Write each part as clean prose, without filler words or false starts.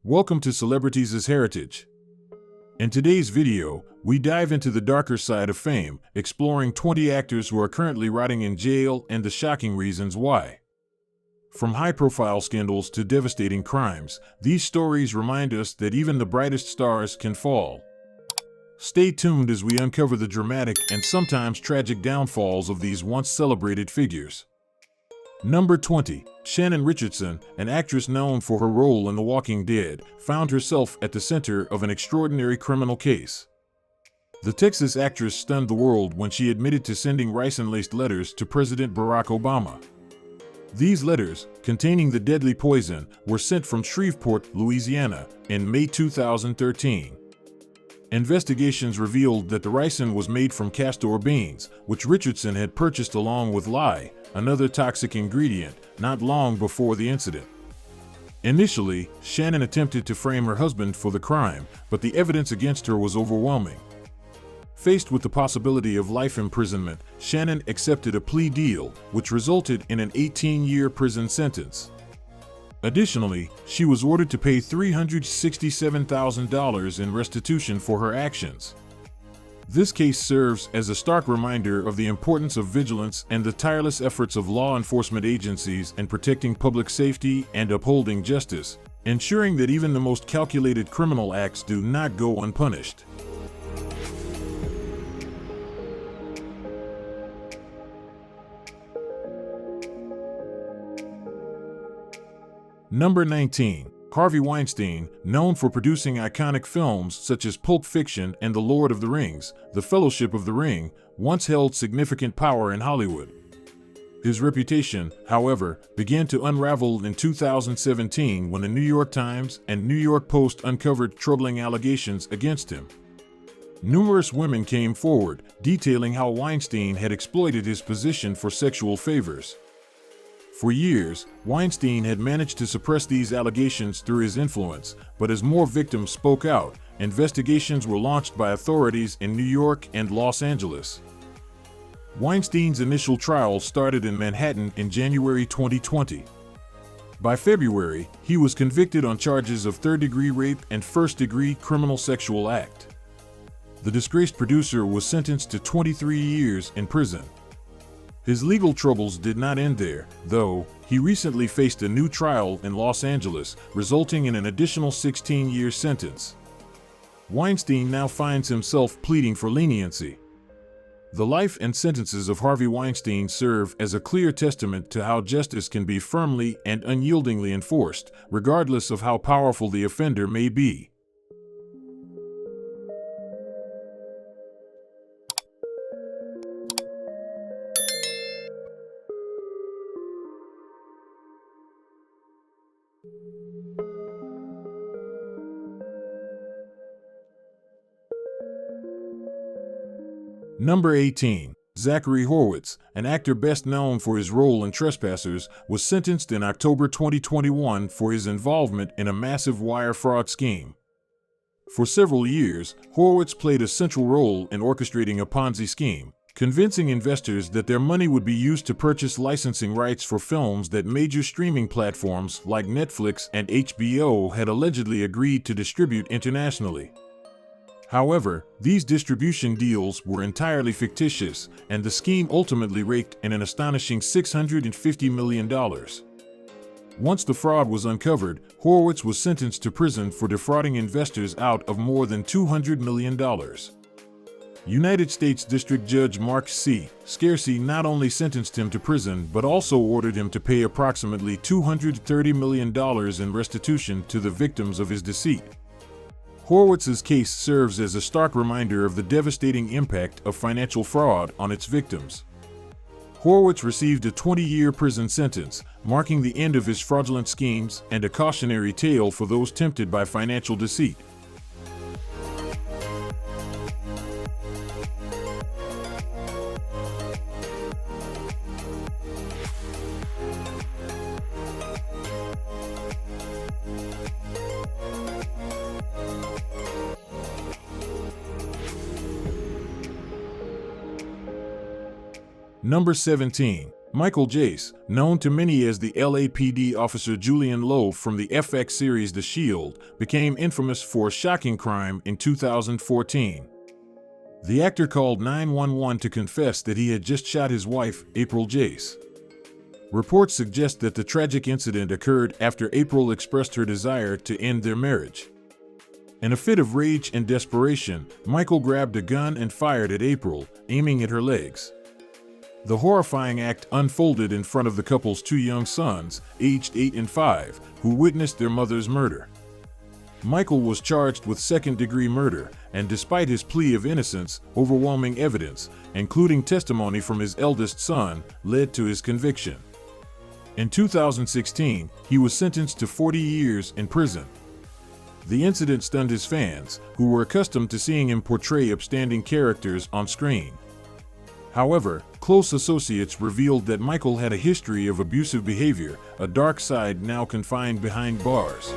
Welcome to Celebrities' Heritage. In today's video, we dive into the darker side of fame, exploring 20 actors who are currently rotting in jail and the shocking reasons why. From high-profile scandals to devastating crimes, these stories remind us that even the brightest stars can fall. Stay tuned as we uncover the dramatic and sometimes tragic downfalls of these once celebrated figures. Number 20. Shannon Richardson, an actress known for her role in The Walking Dead, found herself at the center of an extraordinary criminal case. The Texas actress stunned the world when she admitted to sending ricin-laced letters to President Barack Obama. These letters, containing the deadly poison, were sent from Shreveport, Louisiana, in May 2013. Investigations revealed that the ricin was made from castor beans, which Richardson had purchased along with lye, another toxic ingredient, not long before the incident. Initially, Shannon attempted to frame her husband for the crime, but the evidence against her was overwhelming. Faced with the possibility of life imprisonment, Shannon accepted a plea deal, which resulted in an 18-year prison sentence. Additionally, she was ordered to pay $367,000 in restitution for her actions. This case serves as a stark reminder of the importance of vigilance and the tireless efforts of law enforcement agencies in protecting public safety and upholding justice, ensuring that even the most calculated criminal acts do not go unpunished. Number 19. Harvey Weinstein, known for producing iconic films such as Pulp Fiction and The Lord of the Rings, The Fellowship of the Ring, once held significant power in Hollywood. His reputation, however, began to unravel in 2017 when the New York Times and New York Post uncovered troubling allegations against him. Numerous women came forward, detailing how Weinstein had exploited his position for sexual favors. For years, Weinstein had managed to suppress these allegations through his influence, but as more victims spoke out, investigations were launched by authorities in New York and Los Angeles. Weinstein's initial trial started in Manhattan in January 2020. By February, he was convicted on charges of third-degree rape and first-degree criminal sexual act. The disgraced producer was sentenced to 23 years in prison. His legal troubles did not end there, though. He recently faced a new trial in Los Angeles, resulting in an additional 16-year sentence. Weinstein now finds himself pleading for leniency. The life and sentences of Harvey Weinstein serve as a clear testament to how justice can be firmly and unyieldingly enforced, regardless of how powerful the offender may be. Number 18. Zachary Horwitz, an actor best known for his role in Trespassers, was sentenced in October 2021 for his involvement in a massive wire fraud scheme. For several years, Horwitz played a central role in orchestrating a Ponzi scheme, convincing investors that their money would be used to purchase licensing rights for films that major streaming platforms like Netflix and HBO had allegedly agreed to distribute internationally. However, these distribution deals were entirely fictitious, and the scheme ultimately raked in an astonishing $650 million. Once the fraud was uncovered, Horwitz was sentenced to prison for defrauding investors out of more than $200 million. United States District Judge Mark C. Scarcey not only sentenced him to prison but also ordered him to pay approximately $230 million in restitution to the victims of his deceit. Horwitz's case serves as a stark reminder of the devastating impact of financial fraud on its victims. Horwitz received a 20-year prison sentence, marking the end of his fraudulent schemes and a cautionary tale for those tempted by financial deceit. Number 17. Michael Jace, known to many as the LAPD officer Julian Lowe from the FX series The Shield, became infamous for a shocking crime in 2014. The actor called 911 to confess that he had just shot his wife, April Jace. Reports suggest that the tragic incident occurred after April expressed her desire to end their marriage. In a fit of rage and desperation, Michael grabbed a gun and fired at April, aiming at her legs. The horrifying act unfolded in front of the couple's two young sons, aged 8 and 5, who witnessed their mother's murder. Michael was charged with second-degree murder, and despite his plea of innocence, overwhelming evidence, including testimony from his eldest son, led to his conviction. In 2016, he was sentenced to 40 years in prison. The incident stunned his fans, who were accustomed to seeing him portray upstanding characters on screen. However, close associates revealed that Michael had a history of abusive behavior, a dark side now confined behind bars.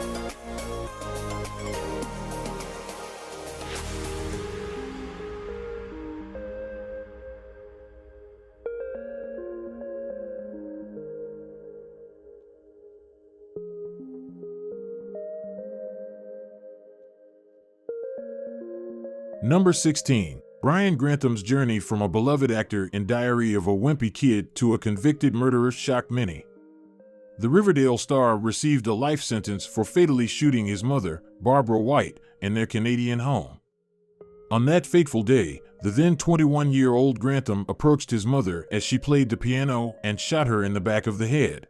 Number 16. Brian Grantham's journey from a beloved actor in Diary of a Wimpy Kid to a convicted murderer shocked many. The Riverdale star received a life sentence for fatally shooting his mother, Barbara White, in their Canadian home. On that fateful day, the then 21-year-old Grantham approached his mother as she played the piano and shot her in the back of the head.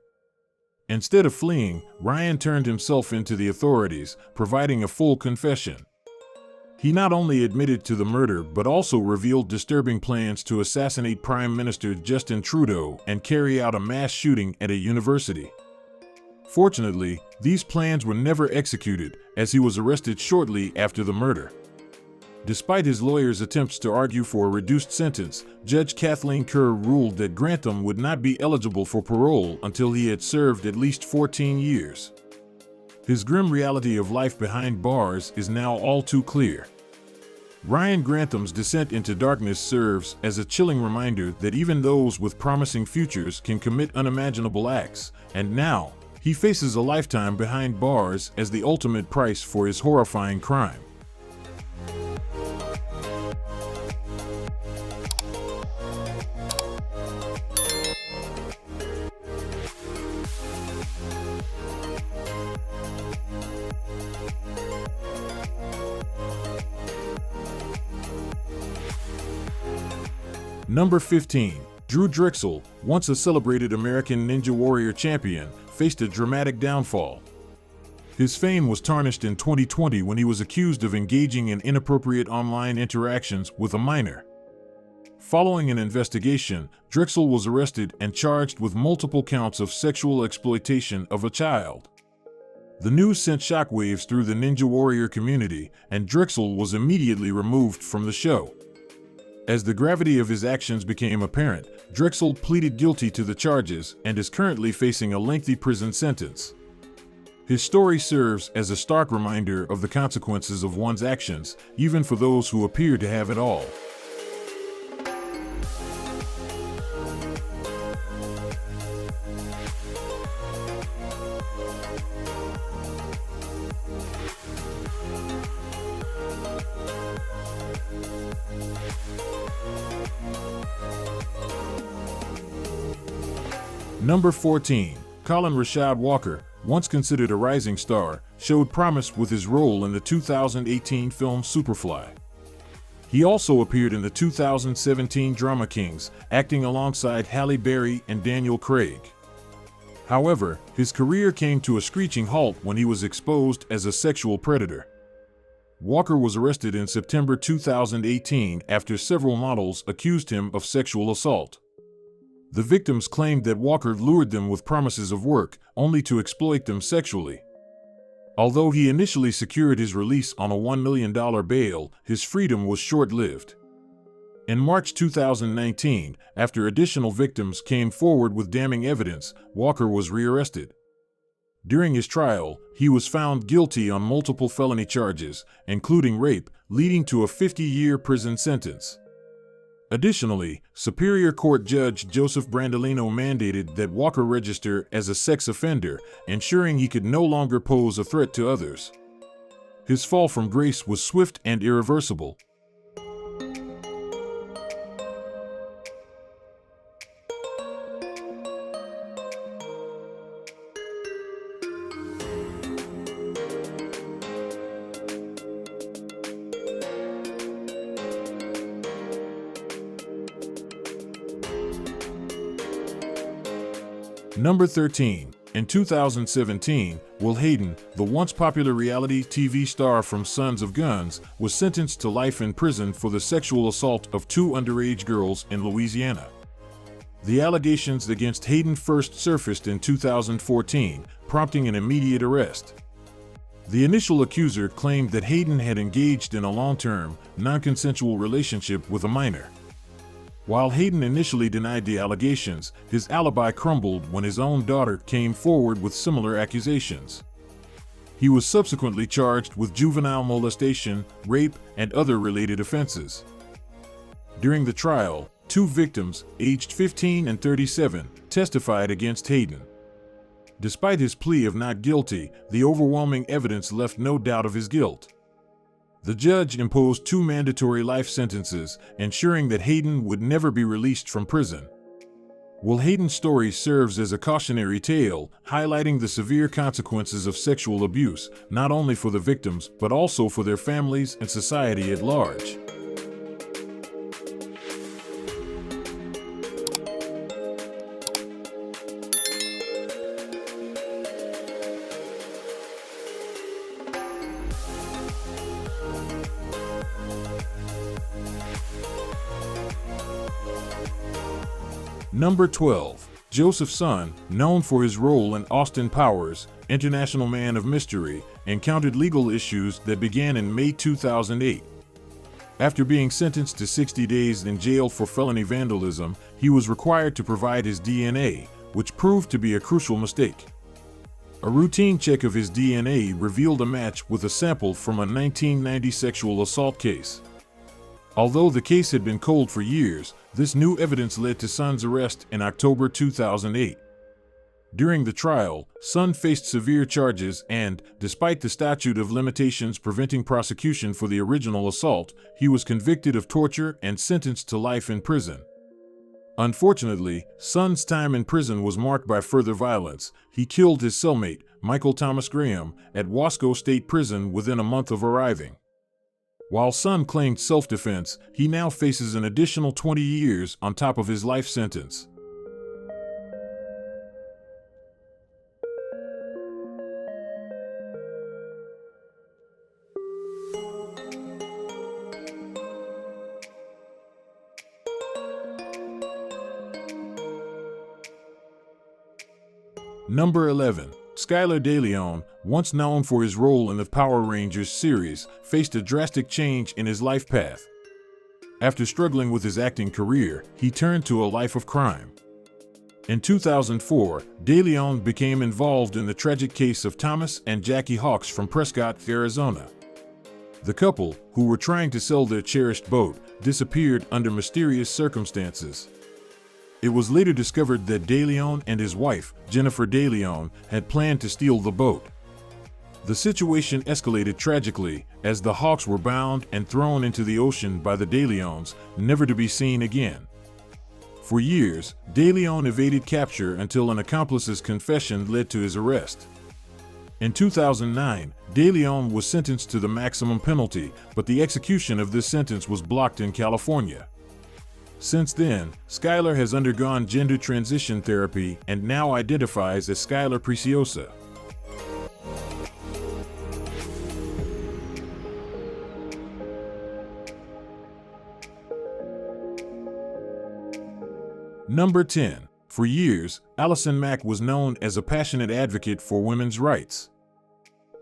Instead of fleeing, Ryan turned himself into the authorities, providing a full confession. He not only admitted to the murder but also revealed disturbing plans to assassinate Prime Minister Justin Trudeau and carry out a mass shooting at a university. Fortunately, these plans were never executed, as he was arrested shortly after the murder. Despite his lawyer's attempts to argue for a reduced sentence, Judge Kathleen Kerr ruled that Grantham would not be eligible for parole until he had served at least 14 years. His grim reality of life behind bars is now all too clear. Ryan Grantham's descent into darkness serves as a chilling reminder that even those with promising futures can commit unimaginable acts, and now, he faces a lifetime behind bars as the ultimate price for his horrifying crime. Number 15. Drew Drexel, once a celebrated American Ninja Warrior champion, faced a dramatic downfall. His fame was tarnished in 2020 when he was accused of engaging in inappropriate online interactions with a minor. Following an investigation, Drexel was arrested and charged with multiple counts of sexual exploitation of a child. The news sent shockwaves through the Ninja Warrior community, and Drexel was immediately removed from the show. As the gravity of his actions became apparent, Drexel pleaded guilty to the charges and is currently facing a lengthy prison sentence. His story serves as a stark reminder of the consequences of one's actions, even for those who appear to have it all. Number 14. Colin Rashad Walker, once considered a rising star, showed promise with his role in the 2018 film Superfly. He also appeared in the 2017 drama Kings, acting alongside Halle Berry and Daniel Craig. However, his career came to a screeching halt when he was exposed as a sexual predator. Walker was arrested in September 2018 after several models accused him of sexual assault. The victims claimed that Walker lured them with promises of work, only to exploit them sexually. Although he initially secured his release on a $1 million bail, his freedom was short-lived. In March 2019, after additional victims came forward with damning evidence, Walker was rearrested. During his trial, he was found guilty on multiple felony charges, including rape, leading to a 50-year prison sentence. Additionally, Superior Court Judge Joseph Brandolino mandated that Walker register as a sex offender, ensuring he could no longer pose a threat to others. His fall from grace was swift and irreversible. Number 13. In 2017, Will Hayden, the once popular reality TV star from Sons of Guns, was sentenced to life in prison for the sexual assault of 2 underage girls in Louisiana. The allegations against Hayden first surfaced in 2014, prompting an immediate arrest. The initial accuser claimed that Hayden had engaged in a long-term, non-consensual relationship with a minor. While Hayden initially denied the allegations, his alibi crumbled when his own daughter came forward with similar accusations. He was subsequently charged with juvenile molestation, rape, and other related offenses. During the trial, 2 victims, aged 15 and 37, testified against Hayden. Despite his plea of not guilty, the overwhelming evidence left no doubt of his guilt. The judge imposed 2 mandatory life sentences, ensuring that Hayden would never be released from prison. Will Hayden's story serves as a cautionary tale, highlighting the severe consequences of sexual abuse, not only for the victims, but also for their families and society at large. Number 12. Joseph Son, known for his role in Austin Powers' International Man of Mystery, encountered legal issues that began in May 2008. After being sentenced to 60 days in jail for felony vandalism, he was required to provide his DNA, which proved to be a crucial mistake. A routine check of his DNA revealed a match with a sample from a 1990 sexual assault case. Although the case had been cold for years, this new evidence led to Son's arrest in October 2008. During the trial, Son faced severe charges and, despite the statute of limitations preventing prosecution for the original assault, he was convicted of torture and sentenced to life in prison. Unfortunately, Son's time in prison was marked by further violence. He killed his cellmate, Michael Thomas Graham, at Wasco State Prison within a month of arriving. While Son claimed self-defense, he now faces an additional 20 years on top of his life sentence. Number 11. Skyler Delon, once known for his role in the Power Rangers series, faced a drastic change in his life path. After struggling with his acting career, he turned to a life of crime. In 2004, Delon became involved in the tragic case of Thomas and Jackie Hawks from Prescott, Arizona. The couple, who were trying to sell their cherished boat, disappeared under mysterious circumstances. It was later discovered that Delon and his wife, Jennifer Delon, had planned to steal the boat. The situation escalated tragically, as the Hawks were bound and thrown into the ocean by the Delons, never to be seen again. For years, Delon evaded capture until an accomplice's confession led to his arrest. In 2009, Delon was sentenced to the maximum penalty, but the execution of this sentence was blocked in California. Since then, Skyler has undergone gender transition therapy and now identifies as Skyler Preciosa. Number 10. For years, Allison Mack was known as a passionate advocate for women's rights.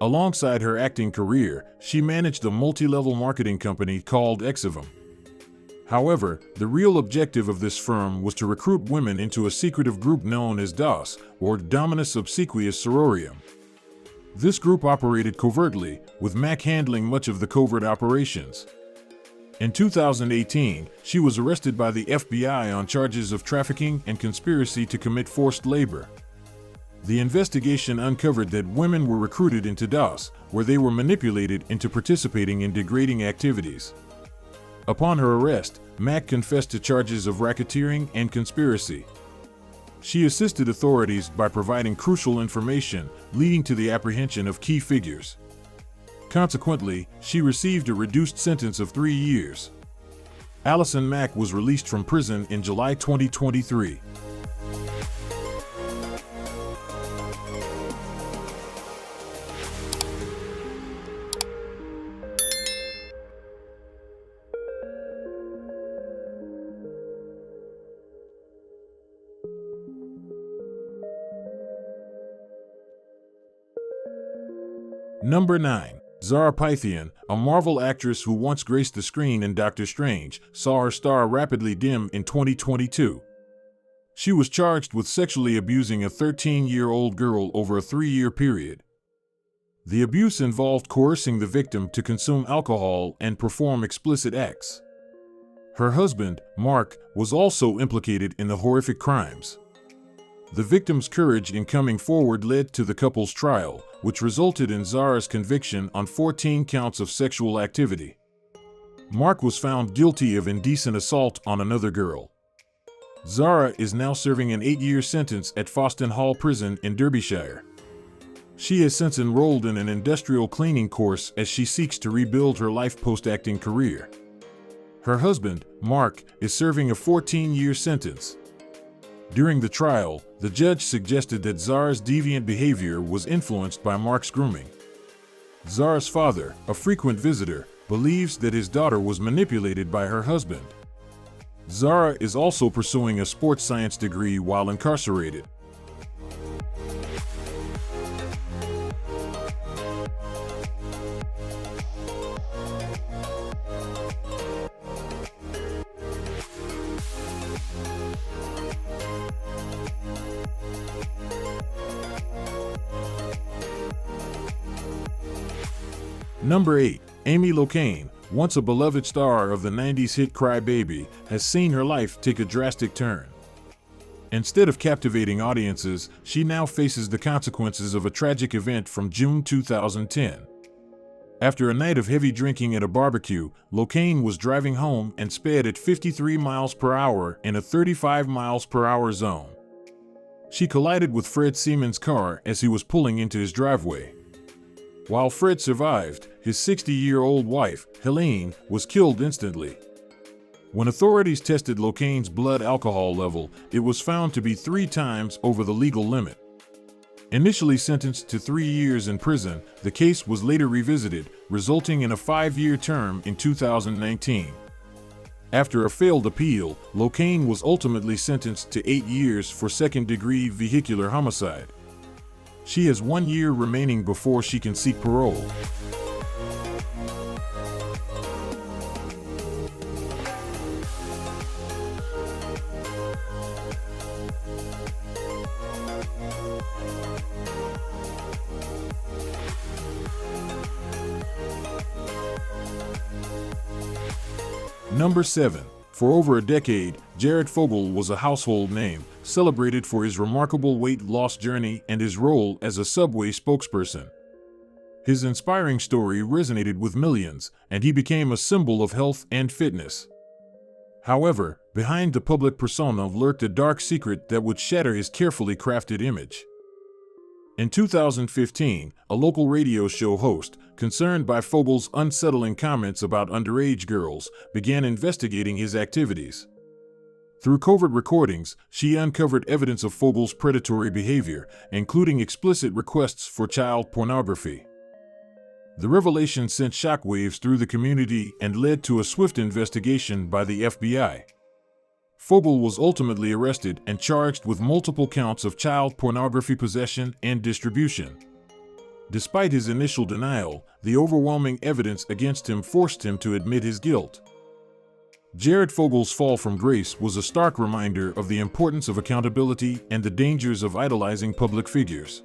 Alongside her acting career, she managed a multi-level marketing company called Exivum. However, the real objective of this firm was to recruit women into a secretive group known as DOS, or Dominus Obsequious Sororium. This group operated covertly, with Mack handling much of the covert operations. In 2018, she was arrested by the FBI on charges of trafficking and conspiracy to commit forced labor. The investigation uncovered that women were recruited into DOS, where they were manipulated into participating in degrading activities. Upon her arrest, Mack confessed to charges of racketeering and conspiracy. She assisted authorities by providing crucial information, leading to the apprehension of key figures. Consequently, she received a reduced sentence of 3 years. Allison Mack was released from prison in July 2023. Number 9. Zara Pye, a Marvel actress who once graced the screen in Doctor Strange, saw her star rapidly dim in 2022. She was charged with sexually abusing a 13-year-old girl over a 3-year period. The abuse involved coercing the victim to consume alcohol and perform explicit acts. Her husband, Mark, was also implicated in the horrific crimes. The victim's courage in coming forward led to the couple's trial, which resulted in Zara's conviction on 14 counts of sexual activity. Mark was found guilty of indecent assault on another girl. Zara is now serving an 8-year sentence at Foston Hall Prison in Derbyshire. She has since enrolled in an industrial cleaning course as she seeks to rebuild her life post-acting career. Her husband, Mark, is serving a 14-year sentence. During the trial, the judge suggested that Zara's deviant behavior was influenced by Mark's grooming. Zara's father, a frequent visitor, believes that his daughter was manipulated by her husband. Zara is also pursuing a sports science degree while incarcerated. Number 8. Amy Locane, once a beloved star of the 90s hit Cry Baby, has seen her life take a drastic turn. Instead of captivating audiences, she now faces the consequences of a tragic event from June 2010. After a night of heavy drinking at a barbecue, Locane was driving home and sped at 53 miles per hour in a 35 miles per hour zone. She collided with Fred Seaman's car as he was pulling into his driveway. While Fred survived, his 60-year-old wife, Helene, was killed instantly. When authorities tested Locane's blood alcohol level, it was found to be 3 times over the legal limit. Initially sentenced to 3 years in prison, the case was later revisited, resulting in a 5-year term in 2019. After a failed appeal, Locane was ultimately sentenced to 8 years for second-degree vehicular homicide. She has 1 year remaining before she can seek parole. Number 7. For over a decade, Jared Fogle was a household name, celebrated for his remarkable weight loss journey and his role as a Subway spokesperson. His inspiring story resonated with millions, and he became a symbol of health and fitness. However, behind the public persona lurked a dark secret that would shatter his carefully crafted image. In 2015, a local radio show host, concerned by Fogle's unsettling comments about underage girls, began investigating his activities. Through covert recordings, she uncovered evidence of Fogle's predatory behavior, including explicit requests for child pornography. The revelation sent shockwaves through the community and led to a swift investigation by the FBI. Fogle was ultimately arrested and charged with multiple counts of child pornography possession and distribution. Despite his initial denial, the overwhelming evidence against him forced him to admit his guilt. Jared Fogle's fall from grace was a stark reminder of the importance of accountability and the dangers of idolizing public figures.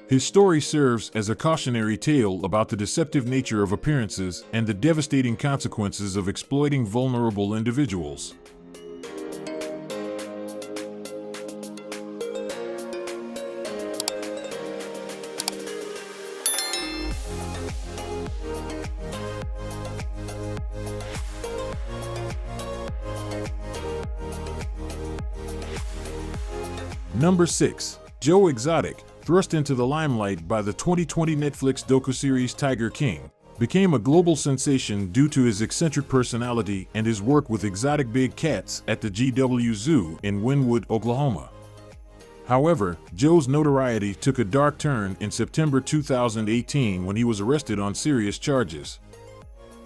His story serves as a cautionary tale about the deceptive nature of appearances and the devastating consequences of exploiting vulnerable individuals. Number 6. Joe Exotic, thrust into the limelight by the 2020 Netflix docuseries Tiger King, became a global sensation due to his eccentric personality and his work with exotic big cats at the GW Zoo in Wynwood, Oklahoma. However, Joe's notoriety took a dark turn in September 2018 when he was arrested on serious charges.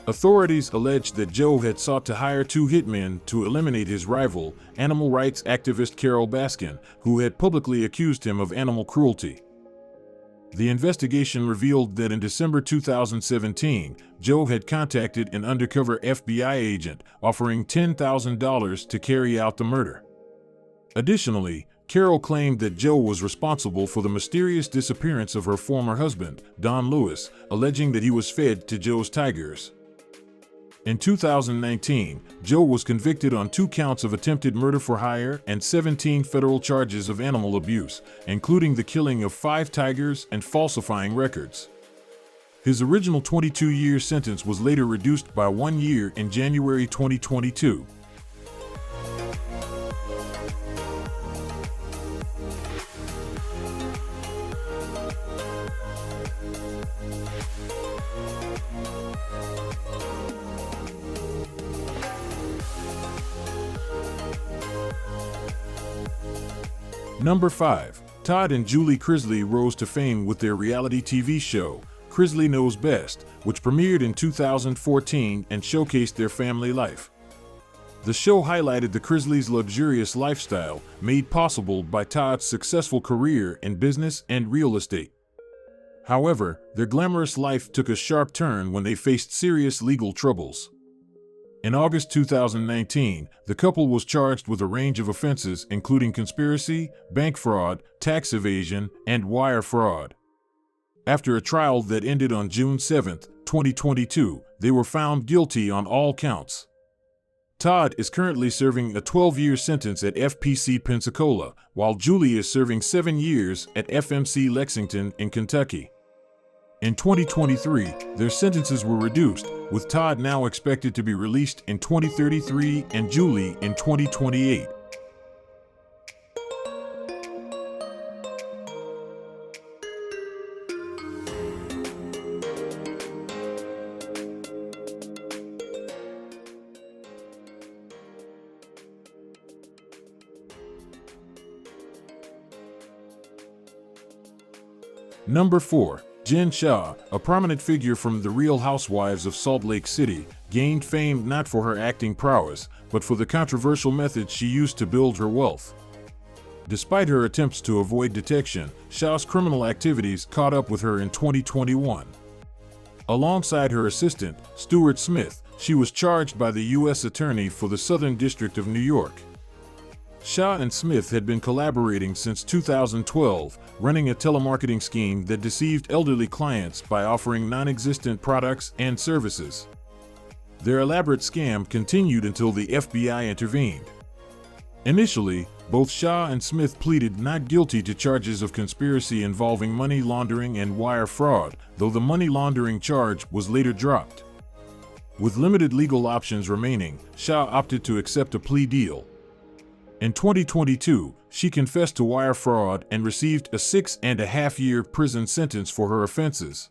Authorities alleged that Joe had sought to hire 2 hitmen to eliminate his rival, animal rights activist Carol Baskin, who had publicly accused him of animal cruelty. The investigation revealed that in December 2017, Joe had contacted an undercover FBI agent, offering $10,000 to carry out the murder. Additionally, Carol claimed that Joe was responsible for the mysterious disappearance of her former husband, Don Lewis, alleging that he was fed to Joe's tigers. In 2019, Joe was convicted on 2 counts of attempted murder for hire and 17 federal charges of animal abuse, including the killing of 5 tigers and falsifying records. His original 22-year sentence was later reduced by 1 year in January 2022. Number 5. Todd and Julie Krisli rose to fame with their reality TV show, Krisli Knows Best, which premiered in 2014 and showcased their family life. The show highlighted the Krislis' luxurious lifestyle, made possible by Todd's successful career in business and real estate. However, their glamorous life took a sharp turn when they faced serious legal troubles. In August 2019, the couple was charged with a range of offenses including conspiracy, bank fraud, tax evasion, and wire fraud. After a trial that ended on June 7, 2022, they were found guilty on all counts. Todd is currently serving a 12-year sentence at FPC Pensacola, while Julie is serving 7 years at FMC Lexington in Kentucky. In 2023, their sentences were reduced, with Todd now expected to be released in 2033 and Julie in 2028. Number 4. Jin Shaw, a prominent figure from The Real Housewives of Salt Lake City, gained fame not for her acting prowess, but for the controversial methods she used to build her wealth. Despite her attempts to avoid detection, Shaw's criminal activities caught up with her in 2021. Alongside her assistant, Stuart Smith, she was charged by the U.S. Attorney for the Southern District of New York. Shaw and Smith had been collaborating since 2012, running a telemarketing scheme that deceived elderly clients by offering non-existent products and services. Their elaborate scam continued until the FBI intervened. Initially, both Shaw and Smith pleaded not guilty to charges of conspiracy involving money laundering and wire fraud, though the money laundering charge was later dropped. With limited legal options remaining, Shaw opted to accept a plea deal. In 2022, she confessed to wire fraud and received a 6.5-year prison sentence for her offenses.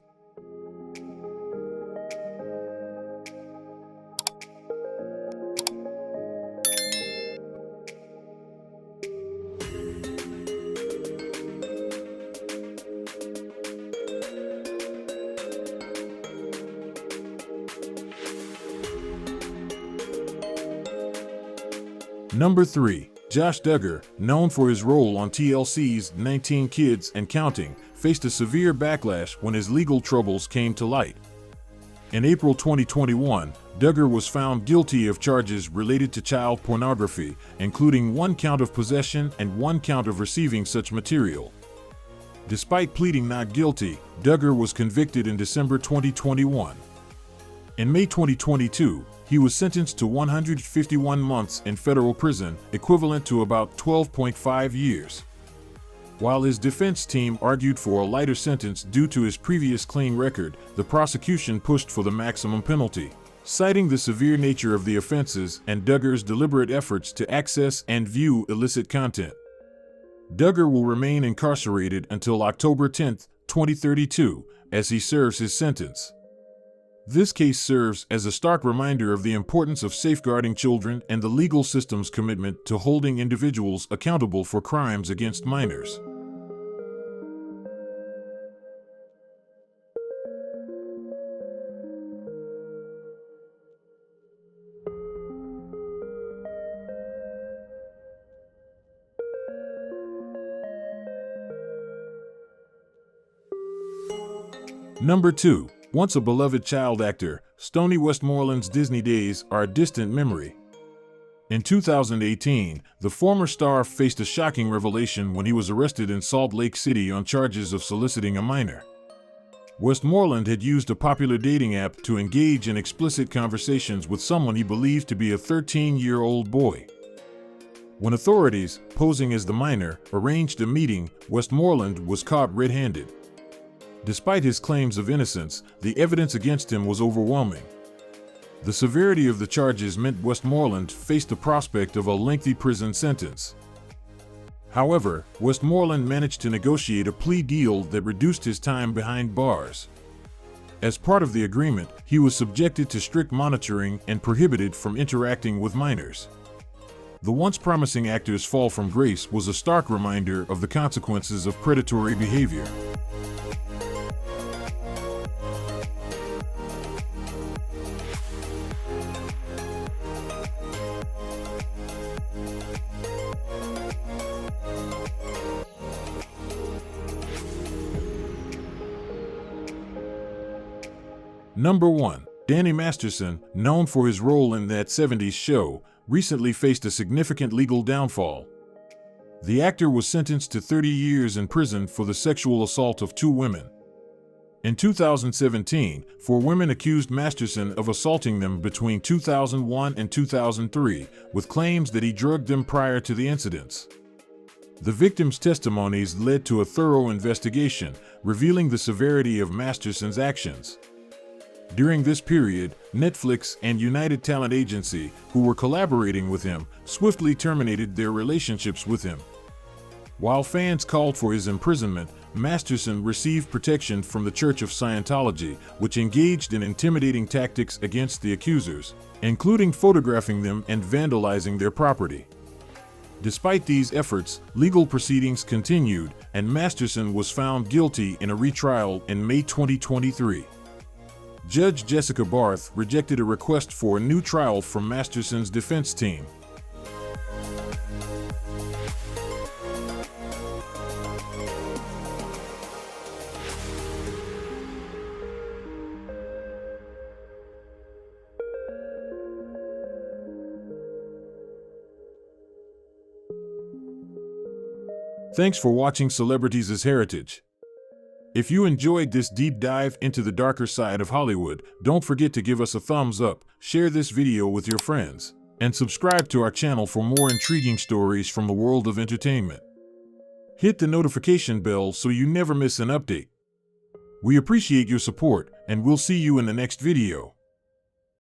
Number 3. Josh Duggar, known for his role on TLC's 19 Kids and Counting, faced a severe backlash when his legal troubles came to light. In April 2021, Duggar was found guilty of charges related to child pornography, including 1 count of possession and 1 count of receiving such material. Despite pleading not guilty, Duggar was convicted in December 2021. In May 2022, he was sentenced to 151 months in federal prison, equivalent to about 12.5 years. While his defense team argued for a lighter sentence due to his previous clean record, the prosecution pushed for the maximum penalty, citing the severe nature of the offenses and Duggar's deliberate efforts to access and view illicit content. Duggar will remain incarcerated until October 10, 2032, as he serves his sentence. This case serves as a stark reminder of the importance of safeguarding children and the legal system's commitment to holding individuals accountable for crimes against minors. Number 2. Once a beloved child actor, Stony Westmoreland's Disney days are a distant memory. In 2018, the former star faced a shocking revelation when he was arrested in Salt Lake City on charges of soliciting a minor. Westmoreland had used a popular dating app to engage in explicit conversations with someone he believed to be a 13-year-old boy. When authorities, posing as the minor, arranged a meeting, Westmoreland was caught red-handed. Despite his claims of innocence, the evidence against him was overwhelming. The severity of the charges meant Westmoreland faced the prospect of a lengthy prison sentence. However, Westmoreland managed to negotiate a plea deal that reduced his time behind bars. As part of the agreement, he was subjected to strict monitoring and prohibited from interacting with minors. The once promising actor's fall from grace was a stark reminder of the consequences of predatory behavior. Number 1. Danny Masterson, known for his role in That 70s Show, recently faced a significant legal downfall. The actor was sentenced to 30 years in prison for the sexual assault of 2 women. In 2017, 4 women accused Masterson of assaulting them between 2001 and 2003, with claims that he drugged them prior to the incidents. The victims' testimonies led to a thorough investigation, revealing the severity of Masterson's actions. During this period, Netflix and United Talent Agency, who were collaborating with him, swiftly terminated their relationships with him. While fans called for his imprisonment, Masterson received protection from the Church of Scientology, which engaged in intimidating tactics against the accusers, including photographing them and vandalizing their property. Despite these efforts, legal proceedings continued, and Masterson was found guilty in a retrial in May 2023. Judge Jessica Barth rejected a request for a new trial from Masterson's defense team. Thanks for watching Celebrities as Heritage. If you enjoyed this deep dive into the darker side of Hollywood, don't forget to give us a thumbs up, share this video with your friends, and subscribe to our channel for more intriguing stories from the world of entertainment. Hit the notification bell so you never miss an update. We appreciate your support, and we'll see you in the next video.